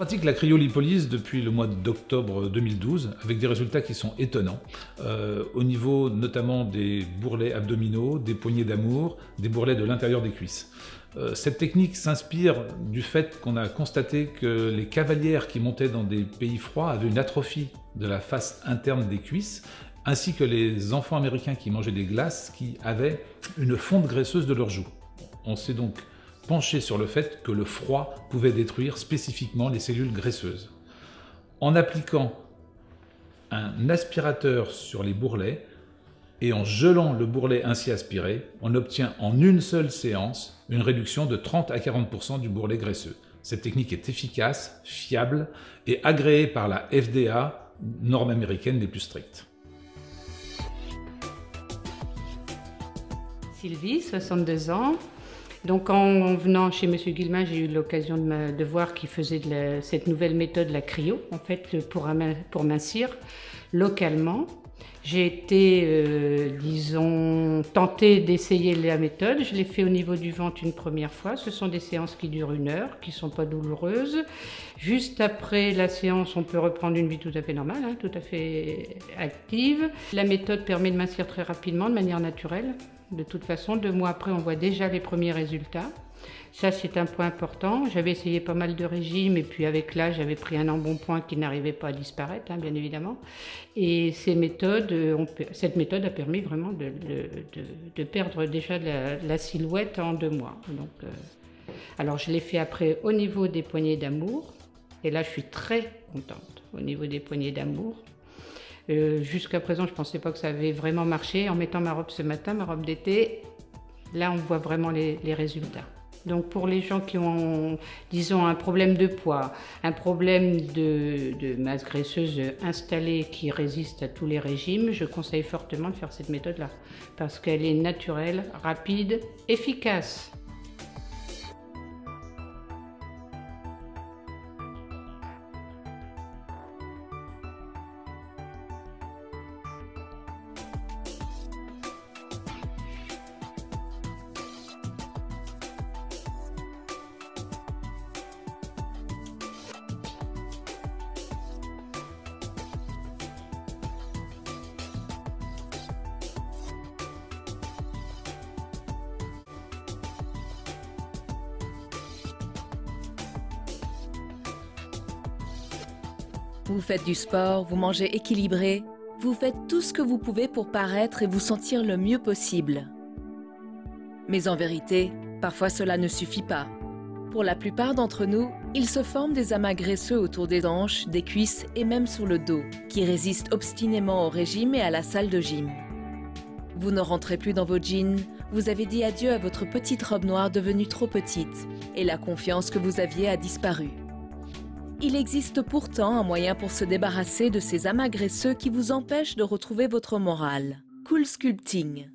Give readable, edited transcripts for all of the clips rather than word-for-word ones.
On pratique la cryolipolyse depuis le mois d'octobre 2012 avec des résultats qui sont étonnants au niveau notamment des bourrelets abdominaux, des poignées d'amour, des bourrelets de l'intérieur des cuisses. Cette technique s'inspire du fait qu'on a constaté que les cavalières qui montaient dans des pays froids avaient une atrophie de la face interne des cuisses, ainsi que les enfants américains qui mangeaient des glaces qui avaient une fonte graisseuse de leurs joues. On s'est donc penché sur le fait que le froid pouvait détruire spécifiquement les cellules graisseuses. En appliquant un aspirateur sur les bourrelets et en gelant le bourrelet ainsi aspiré, on obtient en une seule séance une réduction de 30 à 40% du bourrelet graisseux. Cette technique est efficace, fiable et agréée par la FDA, norme américaine les plus strictes. Sylvie, 62 ans. Donc en venant chez M. Guillemin, j'ai eu l'occasion de voir qu'il faisait cette nouvelle méthode, la cryo, en fait, pour mincir localement. J'ai été, disons, tentée d'essayer la méthode. Je l'ai fait au niveau du ventre une première fois. Ce sont des séances qui durent 1 heure, qui ne sont pas douloureuses. Juste après la séance, on peut reprendre une vie tout à fait normale, hein, tout à fait active. La méthode permet de mincir très rapidement, de manière naturelle. De toute façon, 2 mois après, on voit déjà les premiers résultats. Ça, c'est un point important. J'avais essayé pas mal de régimes et puis avec l'âge, j'avais pris un embonpoint qui n'arrivait pas à disparaître, hein, bien évidemment. Et cette méthode a permis vraiment de perdre déjà la silhouette en 2 mois. Donc, alors, je l'ai fait après au niveau des poignées d'amour. Et là, je suis très contente au niveau des poignées d'amour. Jusqu'à présent, je ne pensais pas que ça avait vraiment marché. En mettant ma robe ce matin, ma robe d'été, là, on voit vraiment les résultats. Donc, pour les gens qui ont, disons, un problème de poids, un problème de masse graisseuse installée qui résiste à tous les régimes, je conseille fortement de faire cette méthode-là parce qu'elle est naturelle, rapide, efficace. Vous faites du sport, vous mangez équilibré, vous faites tout ce que vous pouvez pour paraître et vous sentir le mieux possible. Mais en vérité, parfois cela ne suffit pas. Pour la plupart d'entre nous, il se forme des amas graisseux autour des hanches, des cuisses et même sur le dos, qui résistent obstinément au régime et à la salle de gym. Vous ne rentrez plus dans vos jeans, vous avez dit adieu à votre petite robe noire devenue trop petite, et la confiance que vous aviez a disparu. Il existe pourtant un moyen pour se débarrasser de ces amas graisseux qui vous empêchent de retrouver votre morale. Cool Sculpting.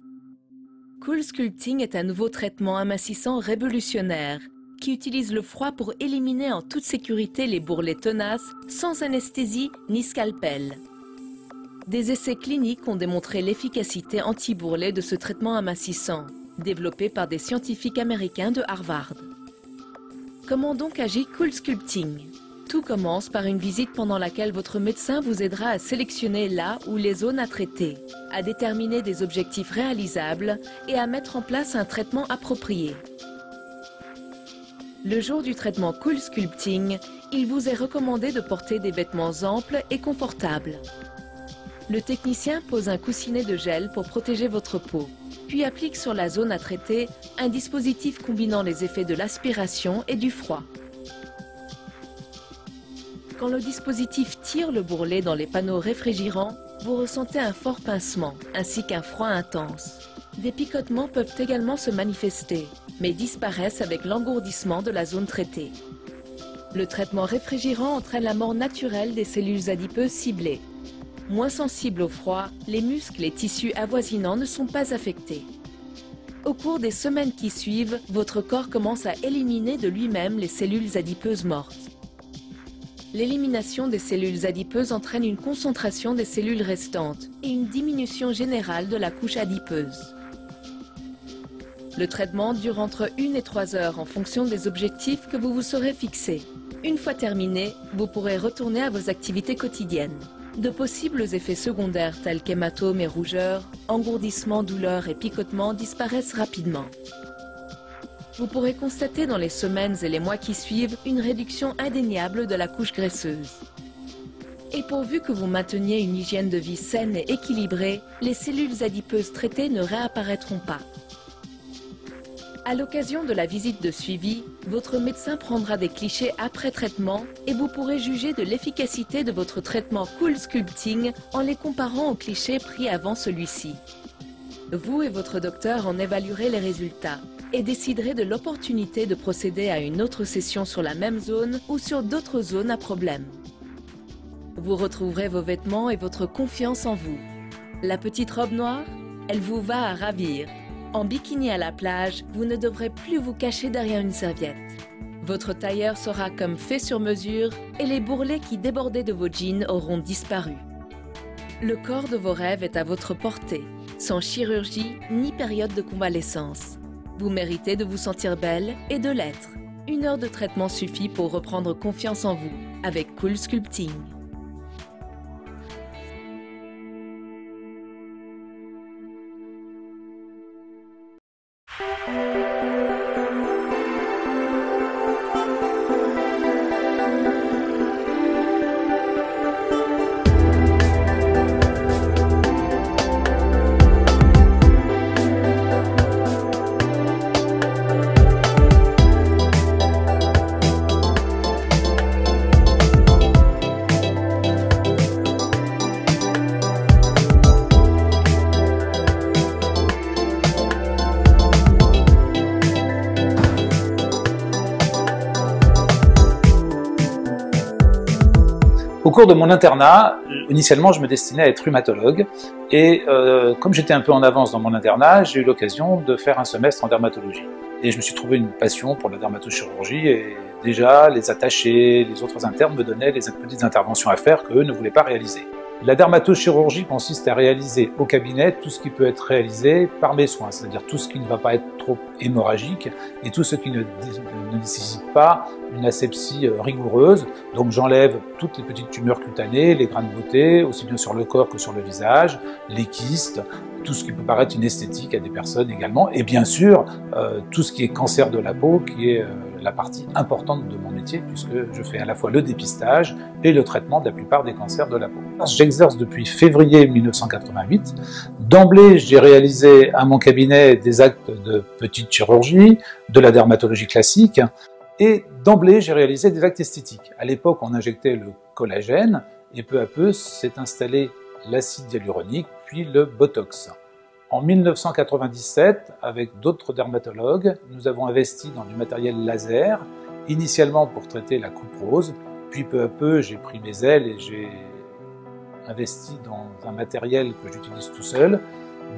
Cool Sculpting est un nouveau traitement amincissant révolutionnaire qui utilise le froid pour éliminer en toute sécurité les bourrelets tenaces sans anesthésie ni scalpel. Des essais cliniques ont démontré l'efficacité anti-bourrelet de ce traitement amincissant, développé par des scientifiques américains de Harvard. Comment donc agit Cool Sculpting ? Tout commence par une visite pendant laquelle votre médecin vous aidera à sélectionner là ou les zones à traiter, à déterminer des objectifs réalisables et à mettre en place un traitement approprié. Le jour du traitement Cool Sculpting, il vous est recommandé de porter des vêtements amples et confortables. Le technicien pose un coussinet de gel pour protéger votre peau, puis applique sur la zone à traiter un dispositif combinant les effets de l'aspiration et du froid. Quand le dispositif tire le bourrelet dans les panneaux réfrigérants, vous ressentez un fort pincement ainsi qu'un froid intense. Des picotements peuvent également se manifester, mais disparaissent avec l'engourdissement de la zone traitée. Le traitement réfrigérant entraîne la mort naturelle des cellules adipeuses ciblées. Moins sensibles au froid, les muscles et tissus avoisinants ne sont pas affectés. Au cours des semaines qui suivent, votre corps commence à éliminer de lui-même les cellules adipeuses mortes. L'élimination des cellules adipeuses entraîne une concentration des cellules restantes et une diminution générale de la couche adipeuse. Le traitement dure entre 1 et 3 heures en fonction des objectifs que vous vous serez fixés. Une fois terminé, vous pourrez retourner à vos activités quotidiennes. De possibles effets secondaires tels qu'hématomes et rougeurs, engourdissements, douleurs et picotements disparaissent rapidement. Vous pourrez constater dans les semaines et les mois qui suivent une réduction indéniable de la couche graisseuse. Et pourvu que vous mainteniez une hygiène de vie saine et équilibrée, les cellules adipeuses traitées ne réapparaîtront pas. À l'occasion de la visite de suivi, votre médecin prendra des clichés après traitement et vous pourrez juger de l'efficacité de votre traitement Cool Sculpting en les comparant aux clichés pris avant celui-ci. Vous et votre docteur en évaluerez les résultats et déciderez de l'opportunité de procéder à une autre session sur la même zone ou sur d'autres zones à problème. Vous retrouverez vos vêtements et votre confiance en vous. La petite robe noire, elle vous va à ravir. En bikini à la plage, vous ne devrez plus vous cacher derrière une serviette. Votre tailleur sera comme fait sur mesure et les bourrelets qui débordaient de vos jeans auront disparu. Le corps de vos rêves est à votre portée, sans chirurgie ni période de convalescence. Vous méritez de vous sentir belle et de l'être. 1 heure de traitement suffit pour reprendre confiance en vous avec Cool Sculpting. Au cours de mon internat, initialement, je me destinais à être rhumatologue et comme j'étais un peu en avance dans mon internat, j'ai eu l'occasion de faire un semestre en dermatologie. Et je me suis trouvé une passion pour la dermatochirurgie et déjà les attachés, les autres internes me donnaient les petites interventions à faire qu'eux ne voulaient pas réaliser. La dermatochirurgie consiste à réaliser au cabinet tout ce qui peut être réalisé par mes soins, c'est-à-dire tout ce qui ne va pas être trop hémorragique et tout ce qui ne nécessite pas une asepsie rigoureuse. Donc j'enlève toutes les petites tumeurs cutanées, les grains de beauté, aussi bien sur le corps que sur le visage, les kystes, tout ce qui peut paraître inesthétique à des personnes également, et bien sûr tout ce qui est cancer de la peau, qui est la partie importante de mon métier, puisque je fais à la fois le dépistage et le traitement de la plupart des cancers de la peau. J'exerce depuis février 1988. D'emblée, j'ai réalisé à mon cabinet des actes de petite chirurgie, de la dermatologie classique, et d'emblée, j'ai réalisé des actes esthétiques. À l'époque, on injectait le collagène, et peu à peu s'est installé l'acide hyaluronique, puis le Botox. En 1997, avec d'autres dermatologues, nous avons investi dans du matériel laser, initialement pour traiter la coupe rose, puis peu à peu j'ai pris mes ailes et j'ai investi dans un matériel que j'utilise tout seul,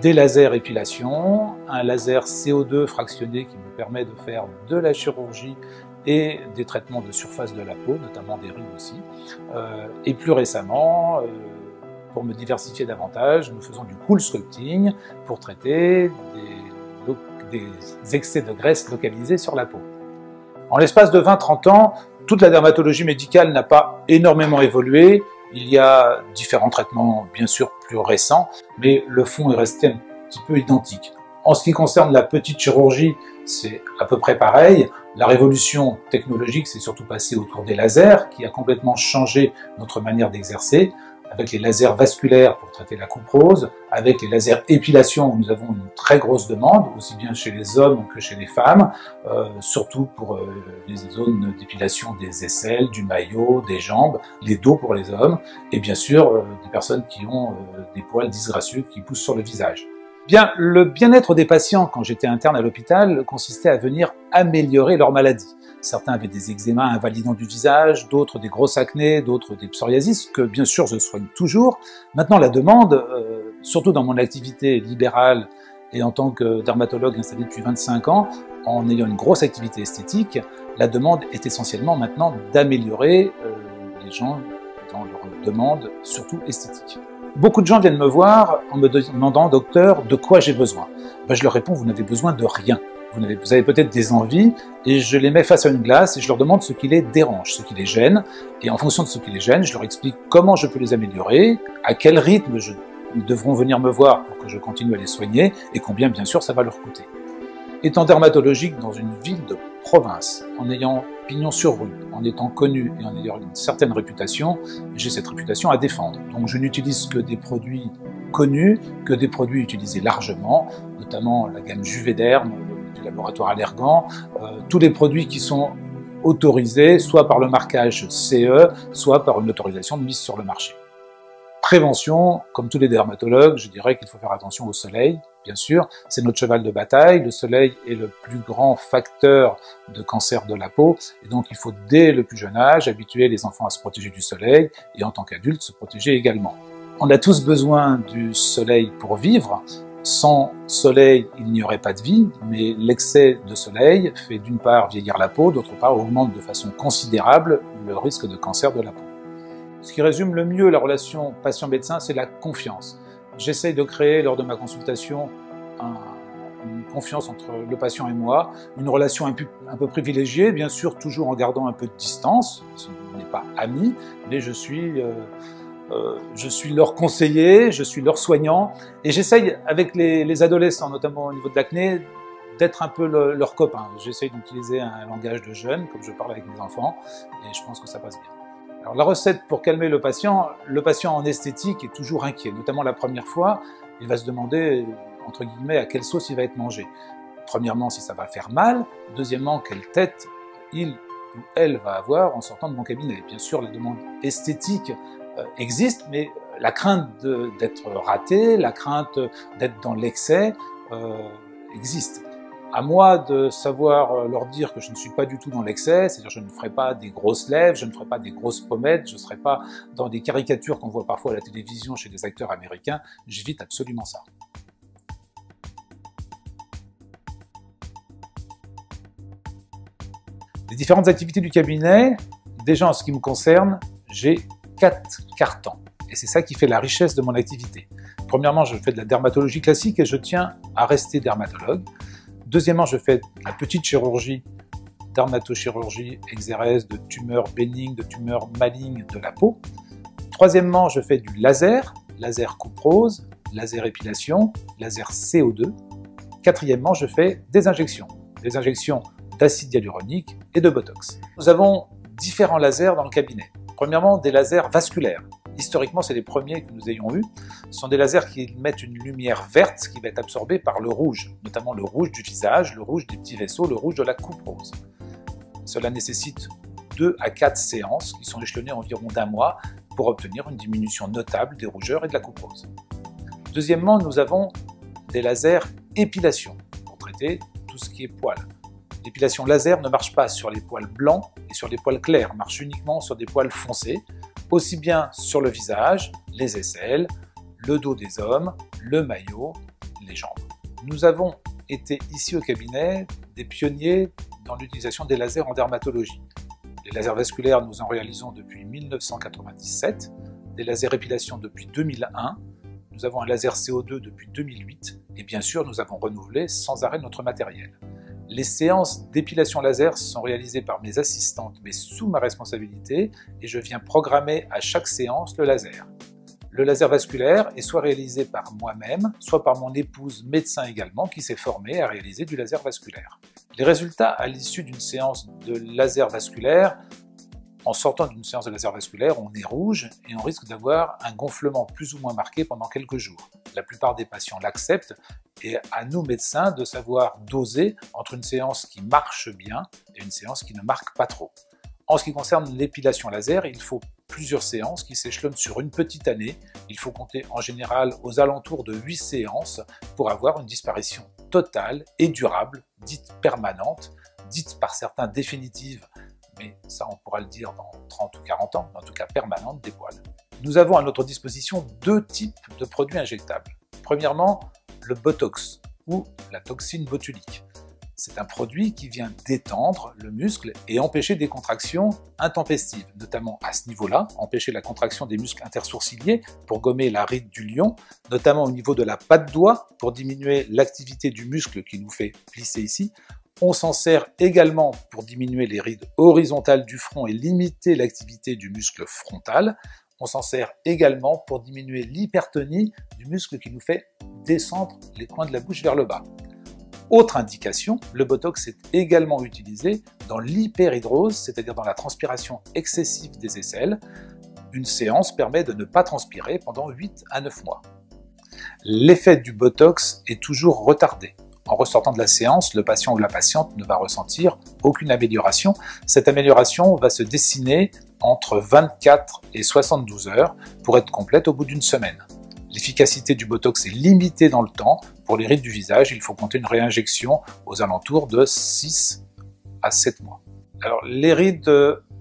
des lasers épilation, un laser CO2 fractionné qui me permet de faire de la chirurgie et des traitements de surface de la peau, notamment des rides aussi, et plus récemment, pour me diversifier davantage, nous faisons du Cool Sculpting pour traiter des excès de graisse localisés sur la peau. En l'espace de 20-30 ans, toute la dermatologie médicale n'a pas énormément évolué. Il y a différents traitements, bien sûr, plus récents, mais le fond est resté un petit peu identique. En ce qui concerne la petite chirurgie, c'est à peu près pareil. La révolution technologique s'est surtout passée autour des lasers, qui a complètement changé notre manière d'exercer, avec les lasers vasculaires pour traiter la coupe rose, avec les lasers épilation où nous avons une très grosse demande, aussi bien chez les hommes que chez les femmes, surtout pour les zones d'épilation des aisselles, du maillot, des jambes, les dos pour les hommes, et bien sûr des personnes qui ont des poils disgracieux qui poussent sur le visage. Bien, le bien-être des patients quand j'étais interne à l'hôpital consistait à venir améliorer leur maladie. Certains avaient des eczémas invalidants du visage, d'autres des grosses acnés, d'autres des psoriasis, que bien sûr je soigne toujours. Maintenant la demande, surtout dans mon activité libérale et en tant que dermatologue installé depuis 25 ans, en ayant une grosse activité esthétique, la demande est essentiellement maintenant d'améliorer les gens dans leur demande, surtout esthétique. Beaucoup de gens viennent me voir en me demandant « Docteur, de quoi j'ai besoin ?» Je leur réponds « Vous n'avez besoin de rien. Vous avez peut-être des envies, et je les mets face à une glace et je leur demande ce qui les dérange, ce qui les gêne. Et en fonction de ce qui les gêne, je leur explique comment je peux les améliorer, à quel rythme ils devront venir me voir pour que je continue à les soigner, et combien, bien sûr, ça va leur coûter. Étant dermatologique dans une ville de province, en ayant pignon sur rue, en étant connu et en ayant une certaine réputation, j'ai cette réputation à défendre. Donc je n'utilise que des produits connus, que des produits utilisés largement, notamment la gamme Juvederm du laboratoire Allergan, tous les produits qui sont autorisés soit par le marquage CE, soit par une autorisation de mise sur le marché. Prévention, comme tous les dermatologues, je dirais qu'il faut faire attention au soleil, bien sûr, c'est notre cheval de bataille, le soleil est le plus grand facteur de cancer de la peau, et donc il faut dès le plus jeune âge habituer les enfants à se protéger du soleil, et en tant qu'adultes se protéger également. On a tous besoin du soleil pour vivre, sans soleil il n'y aurait pas de vie, mais l'excès de soleil fait d'une part vieillir la peau, d'autre part augmente de façon considérable le risque de cancer de la peau. Ce qui résume le mieux la relation patient-médecin, c'est la confiance. J'essaye de créer lors de ma consultation une confiance entre le patient et moi, une relation un peu privilégiée, bien sûr toujours en gardant un peu de distance, ce n'est pas ami, mais je suis leur conseiller, je suis leur soignant, et j'essaye avec les adolescents, notamment au niveau de l'acné, d'être un peu leur copain. J'essaye d'utiliser un langage de jeune, comme je parle avec mes enfants, et je pense que ça passe bien. Alors la recette pour calmer le patient en esthétique est toujours inquiet, notamment la première fois, il va se demander, entre guillemets, à quelle sauce il va être mangé. Premièrement, si ça va faire mal, deuxièmement, quelle tête il ou elle va avoir en sortant de mon cabinet. Bien sûr, la demande esthétique existe, mais la crainte d'être raté, la crainte d'être dans l'excès existe. À moi de savoir leur dire que je ne suis pas du tout dans l'excès, c'est-à-dire je ne ferai pas des grosses lèvres, je ne ferai pas des grosses pommettes, je ne serai pas dans des caricatures qu'on voit parfois à la télévision chez des acteurs américains, j'évite absolument ça. Les différentes activités du cabinet, déjà en ce qui me concerne, j'ai 4 cartons. Et c'est ça qui fait la richesse de mon activité. Premièrement, je fais de la dermatologie classique et je tiens à rester dermatologue. Deuxièmement, je fais de la petite chirurgie, dermatochirurgie, exérèse de tumeurs bénignes, de tumeurs malignes de la peau. Troisièmement, je fais du laser, laser coupe rose, laser épilation, laser CO2. Quatrièmement, je fais des injections d'acide hyaluronique et de botox. Nous avons différents lasers dans le cabinet. Premièrement, des lasers vasculaires. Historiquement, c'est les premiers que nous ayons eus. Ce sont des lasers qui émettent une lumière verte qui va être absorbée par le rouge, notamment le rouge du visage, le rouge des petits vaisseaux, le rouge de la coupe rose. Cela nécessite 2 à 4 séances qui sont échelonnées environ d'1 mois pour obtenir une diminution notable des rougeurs et de la coupe rose. Deuxièmement, nous avons des lasers épilation pour traiter tout ce qui est poils. L'épilation laser ne marche pas sur les poils blancs et sur les poils clairs, marche uniquement sur des poils foncés, aussi bien sur le visage, les aisselles, le dos des hommes, le maillot, les jambes. Nous avons été ici au cabinet des pionniers dans l'utilisation des lasers en dermatologie. Les lasers vasculaires, nous en réalisons depuis 1997, des lasers épilation depuis 2001, nous avons un laser CO2 depuis 2008, et bien sûr, nous avons renouvelé sans arrêt notre matériel. Les séances d'épilation laser sont réalisées par mes assistantes, mais sous ma responsabilité, et je viens programmer à chaque séance le laser. Le laser vasculaire est soit réalisé par moi-même, soit par mon épouse médecin également, qui s'est formée à réaliser du laser vasculaire. Les résultats à l'issue d'une séance de laser vasculaire, en sortant d'une séance de laser vasculaire, on est rouge et on risque d'avoir un gonflement plus ou moins marqué pendant quelques jours. La plupart des patients l'acceptent et à nous médecins de savoir doser entre une séance qui marche bien et une séance qui ne marque pas trop. En ce qui concerne l'épilation laser, il faut plusieurs séances qui s'échelonnent sur une petite année. Il faut compter en général aux alentours de 8 séances pour avoir une disparition totale et durable, dite permanente, dite par certains définitive, mais ça on pourra le dire dans 30 ou 40 ans, en tout cas permanente des poils. Nous avons à notre disposition 2 types de produits injectables. Premièrement, le Botox ou la toxine botulique. C'est un produit qui vient détendre le muscle et empêcher des contractions intempestives, notamment à ce niveau-là, empêcher la contraction des muscles intersourciliers pour gommer la ride du lion, notamment au niveau de la patte doigt pour diminuer l'activité du muscle qui nous fait plisser ici. On s'en sert également pour diminuer les rides horizontales du front et limiter l'activité du muscle frontal. On s'en sert également pour diminuer l'hypertonie du muscle qui nous fait descendre les coins de la bouche vers le bas. Autre indication, le Botox est également utilisé dans l'hyperhidrose, c'est-à-dire dans la transpiration excessive des aisselles. Une séance permet de ne pas transpirer pendant 8 à 9 mois. L'effet du Botox est toujours retardé. En ressortant de la séance, le patient ou la patiente ne va ressentir aucune amélioration. Cette amélioration va se dessiner entre 24 et 72 heures pour être complète au bout d'une semaine. L'efficacité du Botox est limitée dans le temps. Pour les rides du visage, il faut compter une réinjection aux alentours de 6 à 7 mois. Alors, les rides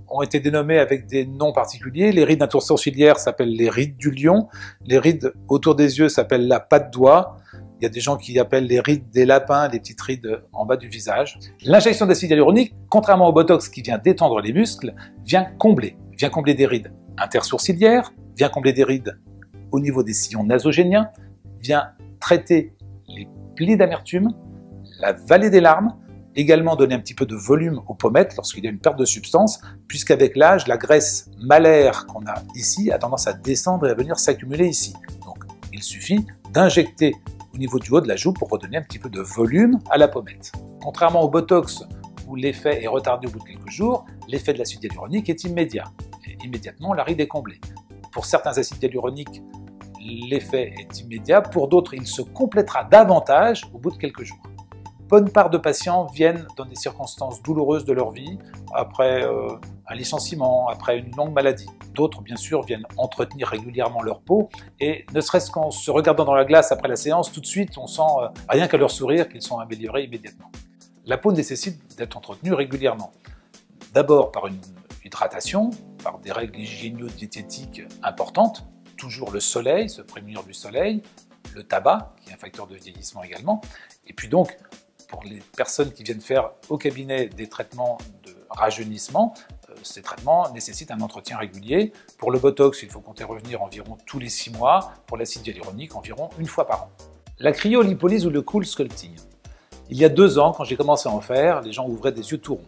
ont été dénommées avec des noms particuliers. Les rides intersourcilières s'appellent les rides du lion. Les rides autour des yeux s'appellent la patte doigt. Il y a des gens qui appellent les rides des lapins, les petites rides en bas du visage. L'injection d'acide hyaluronique, contrairement au Botox qui vient détendre les muscles, vient combler des rides intersourcilières, vient combler des rides au niveau des sillons nasogéniens, vient traiter les plis d'amertume, la vallée des larmes, également donner un petit peu de volume aux pommettes lorsqu'il y a une perte de substance, puisqu'avec l'âge, la graisse malaire qu'on a ici a tendance à descendre et à venir s'accumuler ici. Donc il suffit d'injecter au niveau du haut de la joue pour redonner un petit peu de volume à la pommette. Contrairement au Botox où l'effet est retardé au bout de quelques jours, l'effet de l'acide hyaluronique est immédiat. Et immédiatement, la ride est comblée. Pour certains acides hyaluroniques, l'effet est immédiat. Pour d'autres, il se complétera davantage au bout de quelques jours. Bonne part de patients viennent dans des circonstances douloureuses de leur vie, après un licenciement, après une longue maladie. D'autres, bien sûr, viennent entretenir régulièrement leur peau et ne serait-ce qu'en se regardant dans la glace après la séance, tout de suite, on sent, rien qu'à leur sourire, qu'ils sont améliorés immédiatement. La peau nécessite d'être entretenue régulièrement. D'abord par une hydratation, par des règles hygiéno-diététiques importantes, toujours le soleil, se prémunir du soleil, le tabac, qui est un facteur de vieillissement également, et puis donc, pour les personnes qui viennent faire au cabinet des traitements de rajeunissement, ces traitements nécessitent un entretien régulier. Pour le Botox, il faut compter revenir environ tous les 6 mois, pour l'acide hyaluronique, environ 1 fois par an. La cryolipolyse ou le cool sculpting. Il y a 2 ans, quand j'ai commencé à en faire, les gens ouvraient des yeux tout ronds.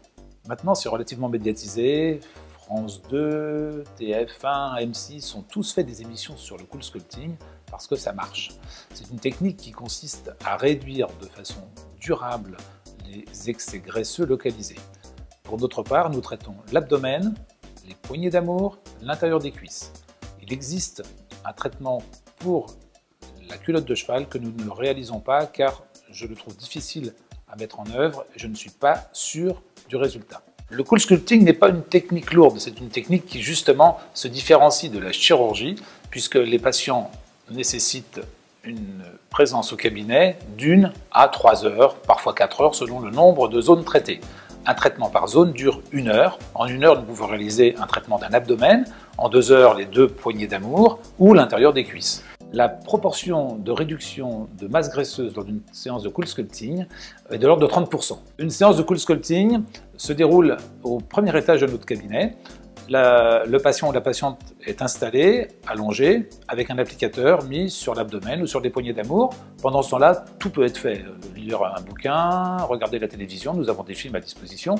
Maintenant, c'est relativement médiatisé. France 2, TF1, M6 ont tous fait des émissions sur le cool sculpting parce que ça marche. C'est une technique qui consiste à réduire de façon durable les excès graisseux localisés. Pour notre part, nous traitons l'abdomen, les poignées d'amour, l'intérieur des cuisses. Il existe un traitement pour la culotte de cheval que nous ne réalisons pas car je le trouve difficile à mettre en œuvre et je ne suis pas sûr du résultat. Le cool sculpting n'est pas une technique lourde, c'est une technique qui justement se différencie de la chirurgie puisque les patients nécessitent une présence au cabinet d'1 à 3 heures, parfois 4 heures selon le nombre de zones traitées. Un traitement par zone dure 1 heure. En 1 heure, nous pouvons réaliser un traitement d'un abdomen, en 2 heures les 2 poignées d'amour ou l'intérieur des cuisses. La proportion de réduction de masse graisseuse lors d'une séance de cool sculpting est de l'ordre de 30%. Une séance de cool sculpting se déroule au premier étage de notre cabinet. Le patient ou la patiente est installé, allongé, avec un applicateur mis sur l'abdomen ou sur des poignées d'amour. Pendant ce temps-là, tout peut être fait. Lire un bouquin, regarder la télévision, nous avons des films à disposition.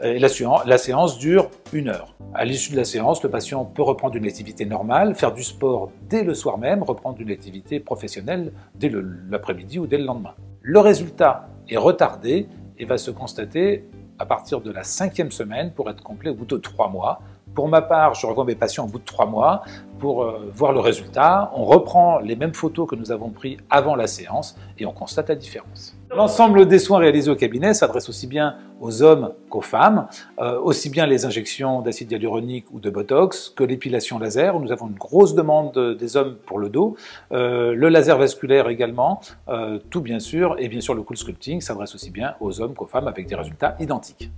Et la séance dure 1 heure. À l'issue de la séance, le patient peut reprendre une activité normale, faire du sport dès le soir même, reprendre une activité professionnelle dès l'après-midi ou dès le lendemain. Le résultat est retardé et va se constater à partir de la 5e semaine pour être complet au bout de 3 mois. Pour ma part, je revois mes patients au bout de 3 mois pour voir le résultat. On reprend les mêmes photos que nous avons prises avant la séance et on constate la différence. L'ensemble des soins réalisés au cabinet s'adresse aussi bien aux hommes qu'aux femmes, aussi bien les injections d'acide hyaluronique ou de Botox que l'épilation laser, où nous avons une grosse demande des hommes pour le dos, le laser vasculaire également, tout bien sûr, et bien sûr le cool sculpting s'adresse aussi bien aux hommes qu'aux femmes avec des résultats identiques.